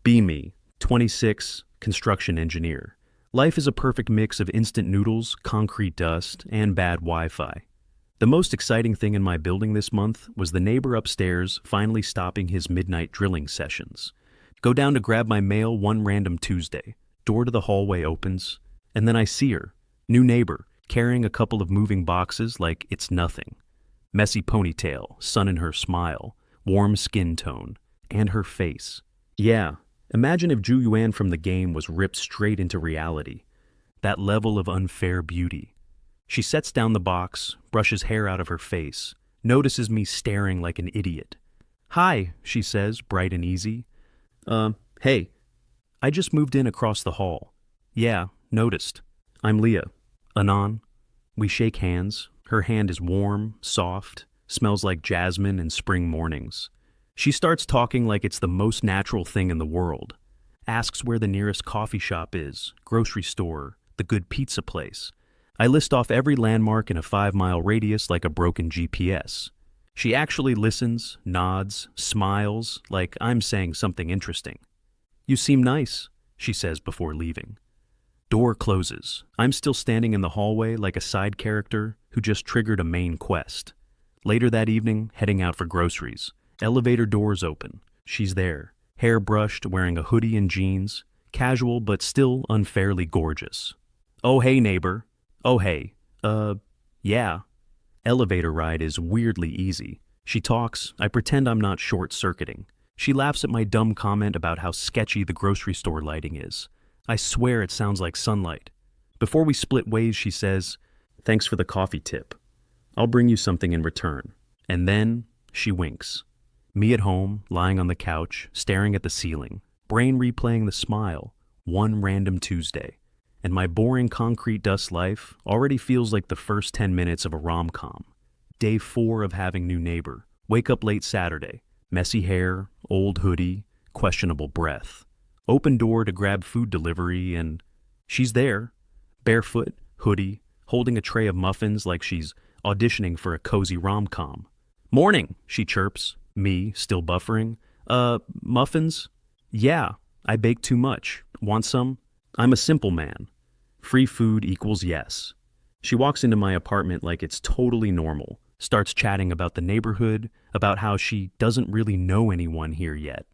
Be me, 26, construction engineer. Life is a perfect mix of instant noodles, concrete dust, and bad Wi-Fi. The most exciting thing in my building this month was the neighbor upstairs finally stopping his midnight drilling sessions. Go down to grab my mail one random Tuesday. Door to the hallway opens, and then I see her, new neighbor, carrying a couple of moving boxes like it's nothing. Messy ponytail, sun in her smile, warm skin tone, and her face. Yeah, imagine if Zhu Yuan from the game was ripped straight into reality. That level of unfair beauty. She sets down the box, brushes hair out of her face, notices me staring like an idiot. "Hi," she says, bright and easy. Hey. I just moved in across the hall. Yeah, noticed. I'm Leah. Anon. We shake hands. Her hand is warm, soft, smells like jasmine and spring mornings. She starts talking like it's the most natural thing in the world. Asks where the nearest coffee shop is, grocery store, the good pizza place. I list off every landmark in a 5-mile radius like a broken GPS. She actually listens, nods, smiles, like I'm saying something interesting. "You seem nice," she says before leaving. Door closes. I'm still standing in the hallway like a side character who just triggered a main quest. Later that evening, heading out for groceries. Elevator doors open. She's there, hair brushed, wearing a hoodie and jeans, casual but still unfairly gorgeous. "Oh hey neighbor." "Oh hey. Yeah." Elevator ride is weirdly easy. She talks, I pretend I'm not short-circuiting. She laughs at my dumb comment about how sketchy the grocery store lighting is. I swear it sounds like sunlight. Before we split ways, she says, "Thanks for the coffee tip. I'll bring you something in return." And then she winks. Me at home, lying on the couch, staring at the ceiling, brain replaying the smile, one random Tuesday. And my boring concrete dust life already feels like the first 10 minutes of a rom-com. Day 4 of having new neighbor. Wake up late Saturday. Messy hair, old hoodie, questionable breath. Open door to grab food delivery and she's there. Barefoot, hoodie, holding a tray of muffins like she's auditioning for a cozy rom-com. "Morning," she chirps. Me, still buffering. Muffins?" "Yeah, I baked too much. Want some?" I'm a simple man. Free food equals yes. She walks into my apartment like it's totally normal, starts chatting about the neighborhood, about how she doesn't really know anyone here yet.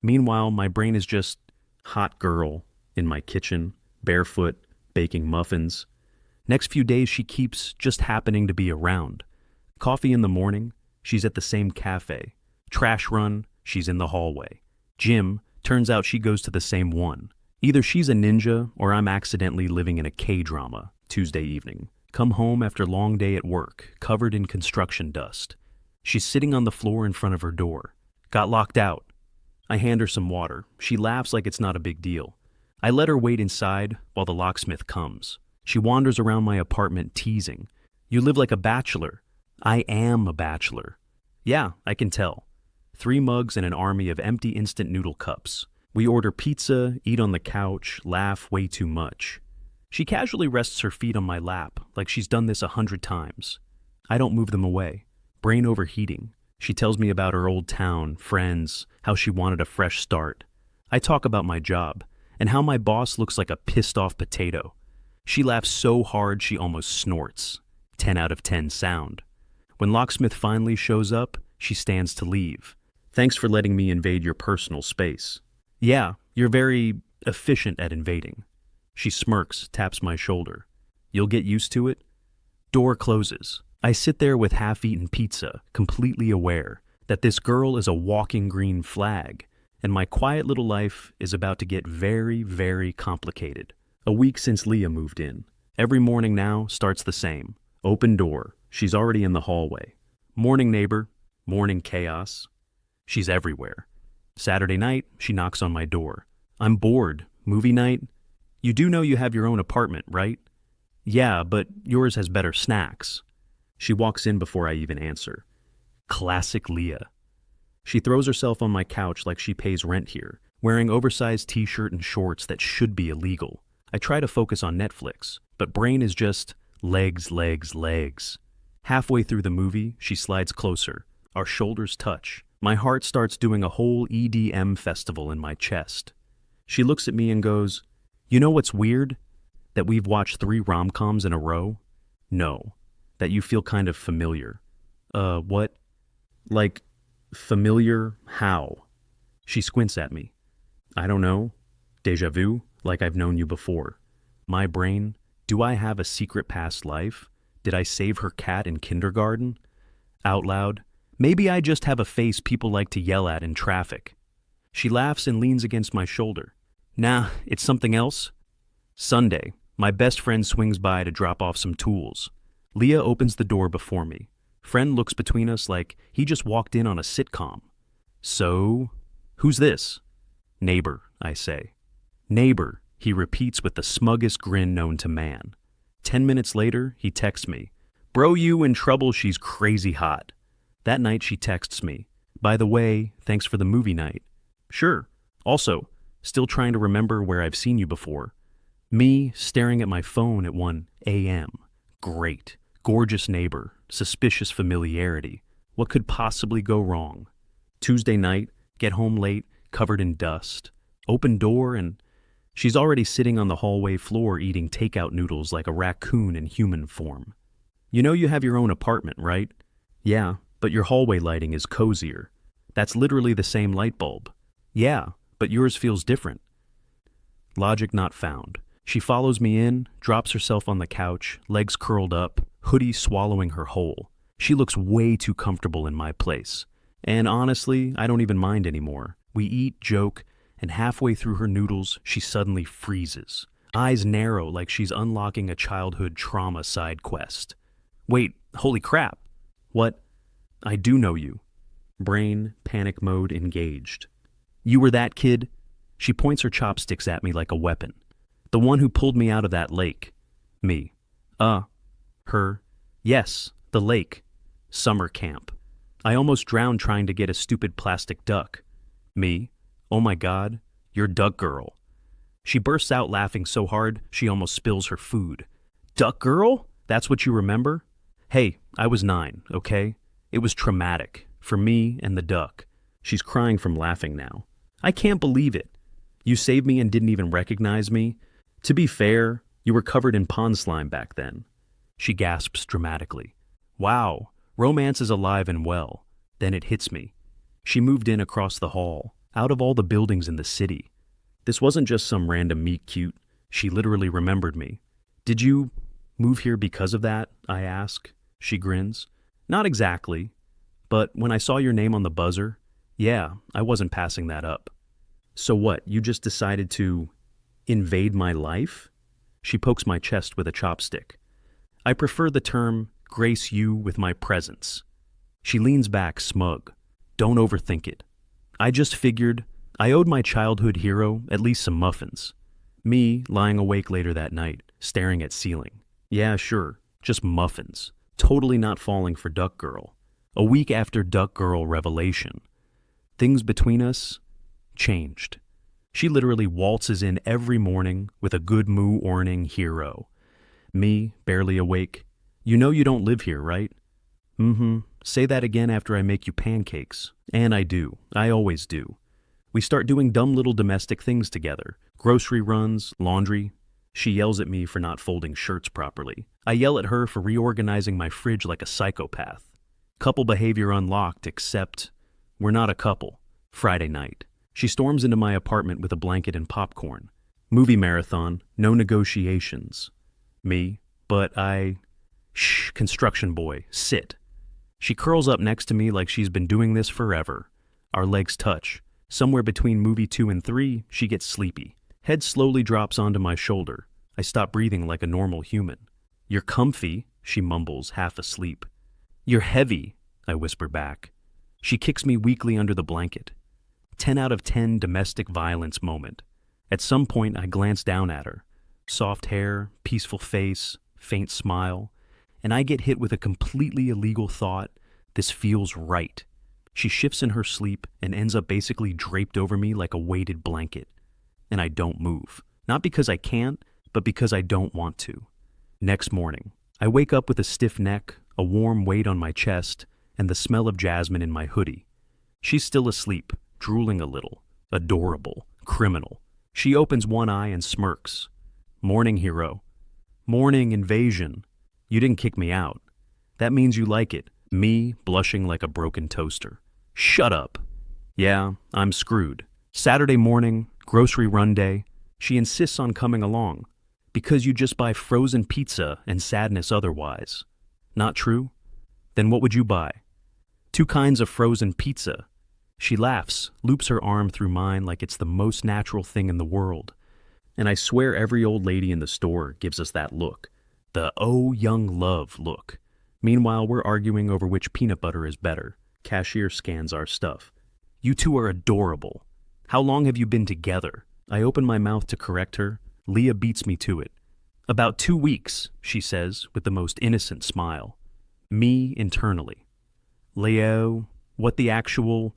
Meanwhile, my brain is just hot girl in my kitchen, barefoot, baking muffins. Next few days she keeps just happening to be around. Coffee in the morning, she's at the same cafe. Trash run, she's in the hallway. Gym, turns out she goes to the same one. Either she's a ninja or I'm accidentally living in a K-drama. Tuesday evening. Come home after long day at work, covered in construction dust. She's sitting on the floor in front of her door. "Got locked out." I hand her some water. She laughs like it's not a big deal. I let her wait inside while the locksmith comes. She wanders around my apartment teasing. "You live like a bachelor." I am a bachelor. "Yeah, I can tell." 3 mugs and an army of empty instant noodle cups. We order pizza, eat on the couch, laugh way too much. She casually rests her feet on my lap, like she's done this 100 times. I don't move them away. Brain overheating. She tells me about her old town, friends, how she wanted a fresh start. I talk about my job, and how my boss looks like a pissed-off potato. She laughs so hard she almost snorts. 10 out of 10 sound. When locksmith finally shows up, she stands to leave. "Thanks for letting me invade your personal space." "Yeah, you're very efficient at invading." She smirks, taps my shoulder. "You'll get used to it." Door closes. I sit there with half-eaten pizza, completely aware that this girl is a walking green flag, and my quiet little life is about to get very, very complicated. A week since Leah moved in. Every morning now starts the same. Open door. She's already in the hallway. Morning neighbor. Morning chaos. She's everywhere. Saturday night, she knocks on my door. "I'm bored. Movie night?" "You do know you have your own apartment, right?" "Yeah, but yours has better snacks." She walks in before I even answer. Classic Leah. She throws herself on my couch like she pays rent here, wearing oversized t-shirt and shorts that should be illegal. I try to focus on Netflix, but brain is just legs, legs, legs. Halfway through the movie, she slides closer. Our shoulders touch. My heart starts doing a whole EDM festival in my chest. She looks at me and goes, "You know what's weird? That we've watched 3 rom-coms in a row? No. That you feel kind of familiar." What? Like, familiar how? She squints at me. "I don't know. Deja vu, like I've known you before." My brain, do I have a secret past life? Did I save her cat in kindergarten? Out loud, maybe I just have a face people like to yell at in traffic. She laughs and leans against my shoulder. "Nah, it's something else." Sunday, my best friend swings by to drop off some tools. Leah opens the door before me. Friend looks between us like he just walked in on a sitcom. "So, who's this?" "Neighbor," I say. "Neighbor," he repeats with the smuggest grin known to man. 10 minutes later, he texts me. "Bro, you in trouble, she's crazy hot." That night she texts me, "By the way, thanks for the movie night." "Sure. Also, still trying to remember where I've seen you before." Me, staring at my phone at 1 a.m. Great. Gorgeous neighbor. Suspicious familiarity. What could possibly go wrong? Tuesday night, get home late, covered in dust. Open door and she's already sitting on the hallway floor eating takeout noodles like a raccoon in human form. "You know you have your own apartment, right?" "Yeah, but your hallway lighting is cozier." "That's literally the same light bulb." "Yeah, but yours feels different." Logic not found. She follows me in, drops herself on the couch, legs curled up, hoodie swallowing her whole. She looks way too comfortable in my place. And honestly, I don't even mind anymore. We eat, joke, and halfway through her noodles, she suddenly freezes. Eyes narrow like she's unlocking a childhood trauma side quest. "Wait, holy crap." "What?" "I do know you." Brain, panic mode engaged. "You were that kid?" She points her chopsticks at me like a weapon. "The one who pulled me out of that lake." Me. Her. "Yes, the lake. Summer camp. I almost drowned trying to get a stupid plastic duck." Me. "Oh my God, you're Duck Girl." She bursts out laughing so hard she almost spills her food. "Duck Girl? That's what you remember?" "Hey, I was 9, okay? It was traumatic. For me and the duck." She's crying from laughing now. "I can't believe it. You saved me and didn't even recognize me. To be fair, you were covered in pond slime back then." She gasps dramatically. "Wow, romance is alive and well." Then it hits me. She moved in across the hall, out of all the buildings in the city. This wasn't just some random meet cute. She literally remembered me. "Did you move here because of that?" I ask. She grins. "Not exactly. But when I saw your name on the buzzer, yeah, I wasn't passing that up." "So what, you just decided to invade my life?" She pokes my chest with a chopstick. "I prefer the term grace you with my presence." She leans back smug. "Don't overthink it. I just figured I owed my childhood hero at least some muffins." Me, lying awake later that night, staring at ceiling. "Yeah, sure, just muffins. Totally not falling for Duck Girl." A week after Duck Girl revelation, things between us changed. She literally waltzes in every morning with a good moo-orning hero. Me, barely awake. "You know you don't live here, right?" "Mm-hmm. Say that again after I make you pancakes." And I do. I always do. We start doing dumb little domestic things together. Grocery runs, laundry. She yells at me for not folding shirts properly. I yell at her for reorganizing my fridge like a psychopath. Couple behavior unlocked, except we're not a couple. Friday night. She storms into my apartment with a blanket and popcorn. Movie marathon, no negotiations. Me, but Shh, construction boy, sit. She curls up next to me like she's been doing this forever. Our legs touch. Somewhere between movie 2 and 3, she gets sleepy. Head slowly drops onto my shoulder. I stop breathing like a normal human. "You're comfy," she mumbles, half asleep. "You're heavy," I whisper back. She kicks me weakly under the blanket. 10 out of 10 domestic violence moment. At some point, I glance down at her. Soft hair, peaceful face, faint smile. And I get hit with a completely illegal thought. This feels right. She shifts in her sleep and ends up basically draped over me like a weighted blanket. And I don't move. Not because I can't, but because I don't want to. Next morning, I wake up with a stiff neck, a warm weight on my chest, and the smell of jasmine in my hoodie. She's still asleep, drooling a little. Adorable. Criminal. She opens one eye and smirks. Morning, hero. Morning, invasion. You didn't kick me out. That means you like it. Me, blushing like a broken toaster. Shut up. Yeah, I'm screwed. Saturday morning, grocery run day. She insists on coming along. Because you just buy frozen pizza and sadness otherwise. Not true? Then what would you buy? 2 kinds of frozen pizza. She laughs, loops her arm through mine like it's the most natural thing in the world. And I swear every old lady in the store gives us that look. The "oh, young love" look. Meanwhile, we're arguing over which peanut butter is better. Cashier scans our stuff. You two are adorable. How long have you been together? I open my mouth to correct her. Leah beats me to it. About 2 weeks, she says, with the most innocent smile. Me internally. Leo, what the actual...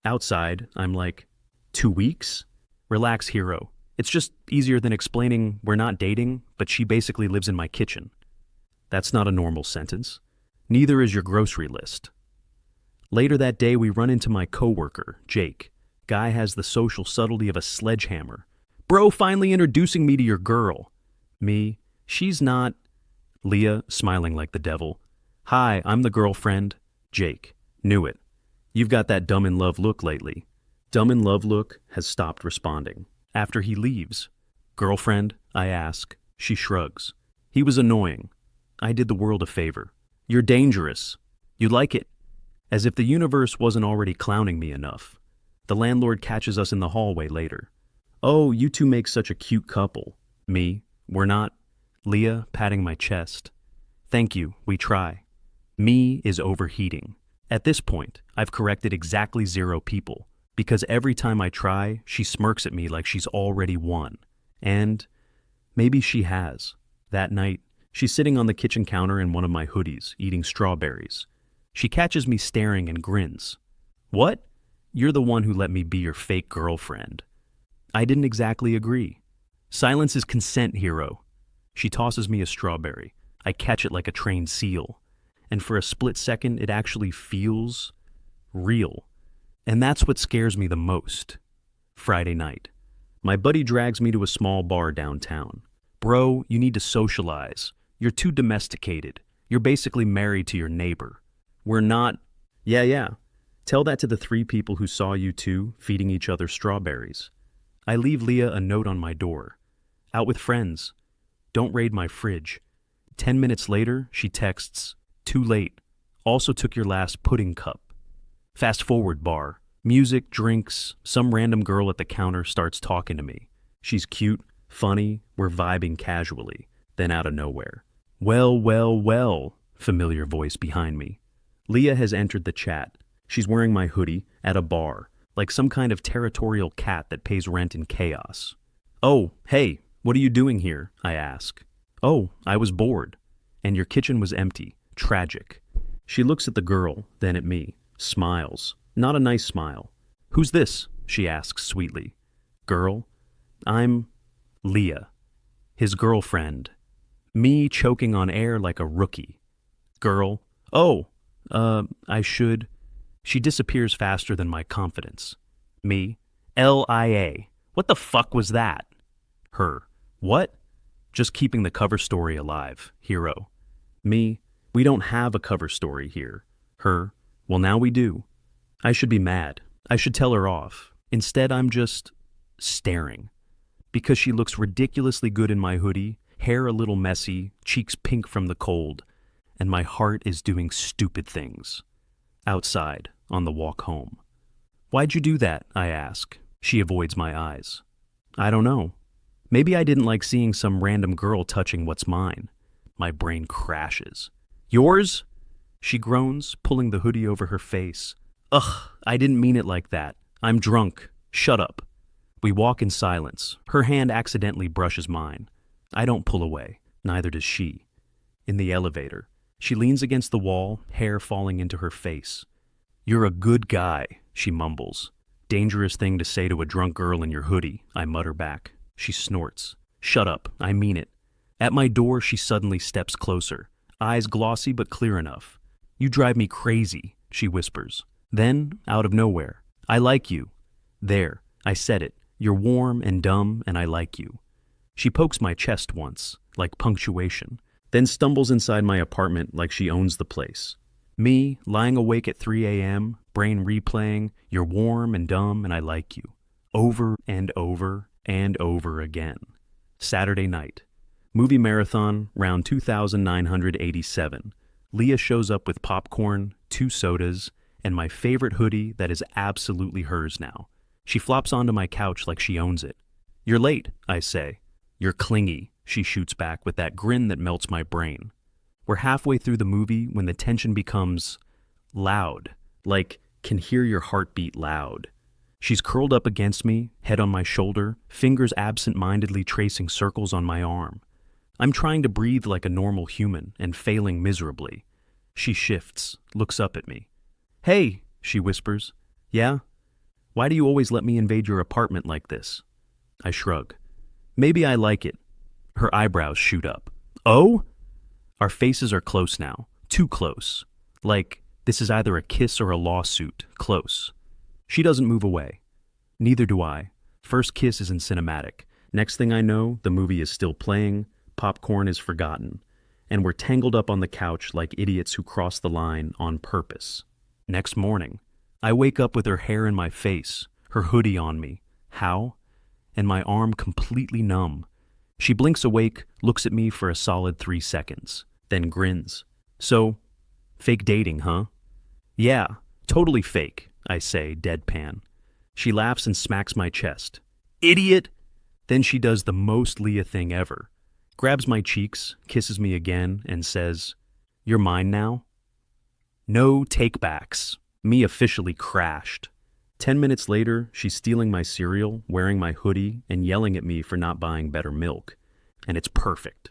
Outside, I'm like, 2 weeks? Relax, hero. It's just easier than explaining we're not dating, but she basically lives in my kitchen. That's not a normal sentence. Neither is your grocery list. Later that day, we run into my coworker, Jake. Guy has the social subtlety of a sledgehammer. Bro, finally introducing me to your girl. Me, she's not... Leah, smiling like the devil. Hi, I'm the girlfriend. Jake, knew it. You've got that dumb in love look lately. Dumb in love look has stopped responding. After he leaves. Girlfriend, I ask. She shrugs. He was annoying. I did the world a favor. You're dangerous. You like it. As if the universe wasn't already clowning me enough. The landlord catches us in the hallway later. Oh, you two make such a cute couple. Me, we're not. Leah, patting my chest. Thank you, we try. Me is overheating. At this point, I've corrected exactly 0 people, because every time I try, she smirks at me like she's already won. And maybe she has. That night, she's sitting on the kitchen counter in one of my hoodies, eating strawberries. She catches me staring and grins. What? You're the one who let me be your fake girlfriend. I didn't exactly agree. Silence is consent, hero. She tosses me a strawberry. I catch it like a trained seal. And for a split second, it actually feels real. And that's what scares me the most. Friday night. My buddy drags me to a small bar downtown. Bro, you need to socialize. You're too domesticated. You're basically married to your neighbor. We're not... Yeah. Tell that to the 3 people who saw you two feeding each other strawberries. I leave Leah a note on my door. Out with friends. Don't raid my fridge. 10 minutes later, she texts, too late. Also took your last pudding cup. Fast forward bar. Music, drinks, some random girl at the counter starts talking to me. She's cute, funny, we're vibing casually. Then out of nowhere. Well, familiar voice behind me. Leah has entered the chat. She's wearing my hoodie at a bar, like some kind of territorial cat that pays rent in chaos. Oh, hey, what are you doing here? I ask. Oh, I was bored. And your kitchen was empty. Tragic. She looks at the girl, then at me, smiles. Not a nice smile. Who's this? She asks sweetly. Girl? I'm Leah. His girlfriend. Me choking on air like a rookie. Girl? Oh, I should... She disappears faster than my confidence. Me? LIA. What the fuck was that? Her. What? Just keeping the cover story alive. Hero. Me? We don't have a cover story here. Her. Well, now we do. I should be mad. I should tell her off. Instead, I'm just staring. Because she looks ridiculously good in my hoodie, hair a little messy, cheeks pink from the cold, and my heart is doing stupid things. Outside, on the walk home. Why'd you do that? I ask. She avoids my eyes. I don't know. Maybe I didn't like seeing some random girl touching what's mine. My brain crashes. Yours? She groans, pulling the hoodie over her face. Ugh, I didn't mean it like that. I'm drunk. Shut up. We walk in silence. Her hand accidentally brushes mine. I don't pull away. Neither does she. In the elevator, she leans against the wall, hair falling into her face. You're a good guy, she mumbles. Dangerous thing to say to a drunk girl in your hoodie, I mutter back. She snorts. Shut up, I mean it. At my door, she suddenly steps closer. Eyes glossy but clear enough. You drive me crazy, she whispers. Then, out of nowhere, I like you. There, I said it. You're warm and dumb, and I like you. She pokes my chest once, like punctuation, then stumbles inside my apartment like she owns the place. Me, lying awake at 3 a.m., brain replaying, you're warm and dumb, and I like you. Over and over and over again. Saturday night. Movie marathon, round 2987. Leah shows up with popcorn, 2 sodas, and my favorite hoodie that is absolutely hers now. She flops onto my couch like she owns it. You're late, I say. You're clingy, she shoots back with that grin that melts my brain. We're halfway through the movie when the tension becomes loud, like can hear your heartbeat loud. She's curled up against me, head on my shoulder, fingers absent-mindedly tracing circles on my arm. I'm trying to breathe like a normal human and failing miserably. She shifts, looks up at me. Hey, she whispers. Yeah? Why do you always let me invade your apartment like this? I shrug. Maybe I like it. Her eyebrows shoot up. Oh? Our faces are close now. Too close. Like, this is either a kiss or a lawsuit. Close. She doesn't move away. Neither do I. First kiss isn't cinematic. Next thing I know, the movie is still playing, popcorn is forgotten, and we're tangled up on the couch like idiots who cross the line on purpose. Next morning, I wake up with her hair in my face, her hoodie on me. How? And my arm completely numb. She blinks awake, looks at me for a solid 3 seconds, then grins. So, fake dating, huh? Yeah, totally fake, I say, deadpan. She laughs and smacks my chest. Idiot! Then she does the most Leah thing ever. Grabs my cheeks, kisses me again, and says, You're mine now? No takebacks. Me officially crashed. 10 minutes later, she's stealing my cereal, wearing my hoodie, and yelling at me for not buying better milk. And it's perfect.